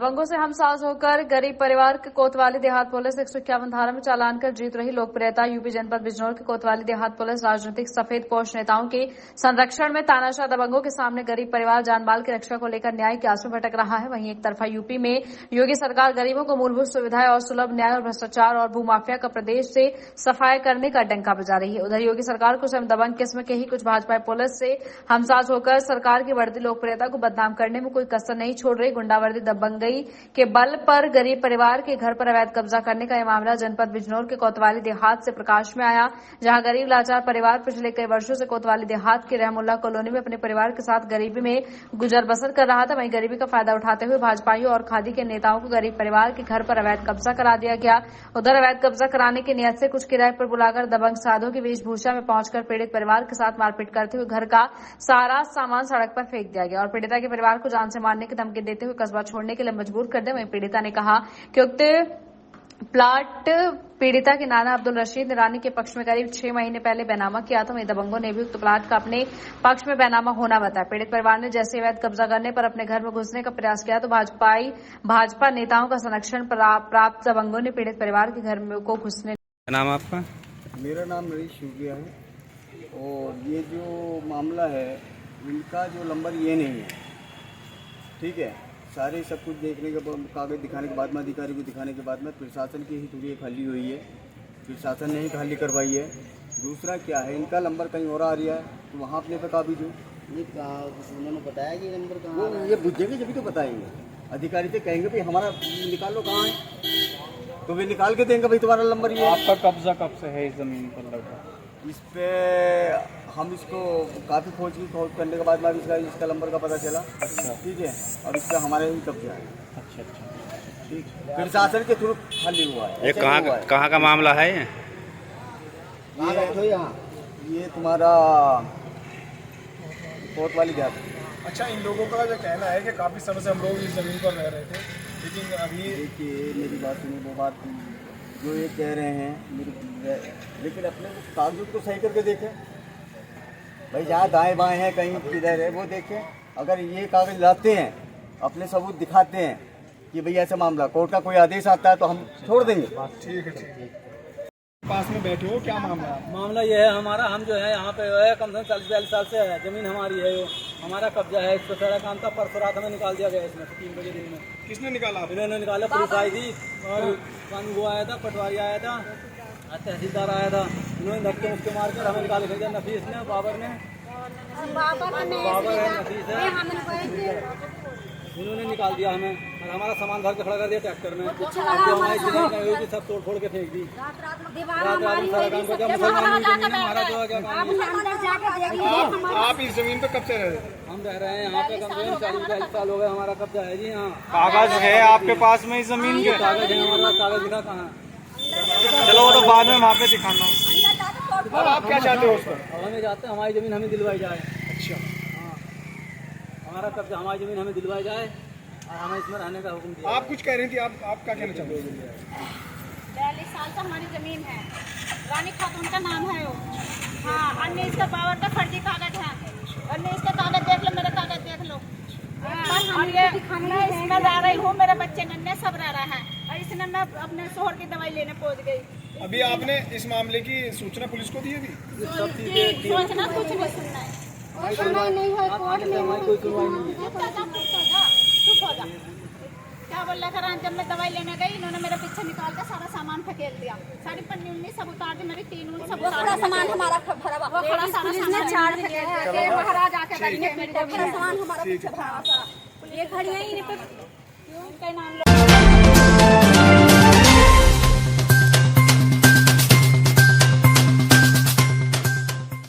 दबंगों से हमसाज होकर गरीब परिवार के कोतवाली देहात पुलिस 151 धारा में चालान कर जीत रही लोकप्रियता। यूपी जनपद बिजनौर के कोतवाली देहात पुलिस राजनीतिक सफेद पोष नेताओं के संरक्षण में तानाशाह दबंगों के सामने गरीब परिवार जानमाल की रक्षा को लेकर न्याय की आस में भटक रहा है। वहीं एक तरफा यूपी में योगी सरकार गरीबों को मूलभूत सुविधाएं और सुलभ न्याय और भ्रष्टाचार और भूमाफिया का प्रदेश से सफाया करने का डंका बजा रही है। उधर योगी सरकार को स्वयं दबंग किस्म के ही कुछ भाजपा पुलिस से हमसाज होकर सरकार की बढ़ती लोकप्रियता को बदनाम करने में कोई कसर नहीं छोड़ रही। गुंडावर्दी दबंगई के बल पर गरीब परिवार के घर पर अवैध कब्जा करने का यह मामला जनपद बिजनौर के कोतवाली देहात से प्रकाश में आया, जहां गरीब लाचार परिवार पिछले कई वर्षों से कोतवाली देहात के रहमुल्ला कॉलोनी में अपने परिवार के साथ गरीबी में गुजर बसर कर रहा था। वहीं गरीबी का फायदा उठाते हुए भाजपाइयों और खादी के नेताओं को गरीब परिवार के घर पर अवैध कब्जा करा दिया गया। उधर अवैध कब्जा कराने की नियत से कुछ किराए पर बुलाकर दबंग साधुओं की वेशभूषा में पहुंचकर पीड़ित परिवार के साथ मारपीट करते हुए घर का सारा सामान सड़क पर फेंक दिया गया और पीड़िता के परिवार को जान से मारने की धमकी देते हुए कस्बा छोड़ने के लिए मजबूर कर दिया। वहीं पीड़िता ने कहा कि उक्त प्लाट पीड़िता के नाना अब्दुल रशीद रानी के पक्ष में करीब 6 महीने पहले बैनामा किया था। वहीं दबंगों ने भी उक्त प्लाट का अपने पक्ष में बैनामा होना बताया। पीड़ित परिवार ने जैसे अवैध कब्जा करने पर अपने घर में घुसने का प्रयास किया तो भाजपा नेताओं का संरक्षण प्राप्त दबंगों ने पीड़ित परिवार के घर में को घुसने। नाम आपका? मेरा नाम नरेश शिवरिया है और ये जो मामला है इनका जो नंबर ये नहीं है, ठीक है। सारे सब कुछ देखने के बाद कागज दिखाने के बाद में अधिकारी को दिखाने के बाद में प्रशासन की ही थोड़ी खाली हुई है, प्रशासन ने ही खाली करवाई है। दूसरा क्या है, इनका नंबर कहीं और आ रहा है तो वहाँ अपने पे काबू जो ये उन्होंने बताया कि नंबर कहाँ वो ये बुझेंगे जब भी तो बताएंगे। अधिकारी से कहेंगे भाई हमारा निकाल लो कहाँ है तो वे निकाल के देंगे भाई तुम्हारा नंबर ये। आपका कब्जा कब से है इस जमीन पर? लगभग इस पे हम इसको काफ़ी खोज करने के बाद में इसका नंबर का पता चला। अच्छा, ठीक है। और इसका हमारे ही कब्जा है। अच्छा, ठीक, प्रशासन के थ्रू खाली हुआ है। ये कहाँ का मामला है? ये तुम्हारा कोतवाली देहात। अच्छा, इन लोगों का जो कहना है कि काफ़ी समय से हम लोग इस ज़मीन पर रह रहे थे, लेकिन अभी देखिए मेरी बात सुनिए, वो बात जो ये कह रहे हैं लेकिन अपने कागज को सही करके देखें भाई, जहाँ दाएं बाएं हैं कहीं किधर है वो देखें। अगर ये कागज लाते हैं अपने सबूत दिखाते हैं कि भई ऐसा मामला कोर्ट का कोई आदेश आता है तो हम छोड़ देंगे। ठीक है। पास में बैठे हो, क्या मामला है? मामला ये है हमारा, हम जो है यहाँ पे है कम से कम 40-42 साल से है, ज़मीन हमारी है, वो हमारा कब्जा है। इस पर सारा काम था, परसों रात हमें निकाल दिया गया इसमें 3 बजे दिन में। किसने निकाला? इन्होंने निकाला, पुलिस आई थी और कानून वो आया था, पटवारी आया था, तहसीलदार आया था। इन्होंने धक्के मुक्के मार कर हमें निकाल भेजा। नफीस ने, बाबर है, नफीस है, इन्होंने निकाल दिया हमें और हमारा सामान भर के खड़ा कर दिया ट्रैक्टर में। जो हमारी जमीन भी सब तोड़ फोड़ के फेंक दी। रात में सारा काम कर दिया। मुसलमानों की जमीन हमारा जो है क्या काम है। आप इस ज़मीन पर कब से रह रहे थे? हम रह रहे हैं यहाँ पे कम से कम 40-42 साल हो गए, हमारा कब्जा है जी। हाँ, कागज है आपके पास में इस जमीन के? कागज है हमारा, कागज दिखा कहाँ? चलो वो तो बाद में वहाँ पे दिखाना। और आप क्या चाहते हो उस पर? और हमें जाते हैं हमारी ज़मीन हमें दिलवाई जाए। अच्छा, हमारा कब्जा, हमारी ज़मीन हमें दिलवाई जाए और हमें इसमें रहने का हुक्म दिया। आप कुछ कह रही थी, आप क्या कहना चाहते हो? 42 साल से हमारी ज़मीन है, रानी खातून का नाम है वो। हाँ, अन्य इसका पावर का फर्जी कागज है, अन्य इसका कागज देख लो, मेरा कागज देख लो। और ये मैं इसमें रह रही हूँ, मेरे बच्चे नन्हे सब रह रहा है और इसने मैं अपने शोहर की दवाई लेने पहुँच गई। अभी आपने इस मामले की सूचना पुलिस को दी है? सोचना कुछ नहीं, सुनना है, नहीं है, कोर्ट में हमारी कोई सुनवाई नहीं है। चुप हो जा। क्या बोल रहा था, जब मैं दवाई लेने गई इन्होंने मेरे पीछे निकाल कर सारा सामान फेंक दिया। साड़ी पन्नी उन्नी सब उतार दी, मेरी 3 उन सब सारा सामान हमारा भरा हुआ, वो खड़ा सारा सामान चार के महाराज आके बैठे, मेरा सामान हमारा पीछे भरा सारा। ये घड़ियां ही इनका नाम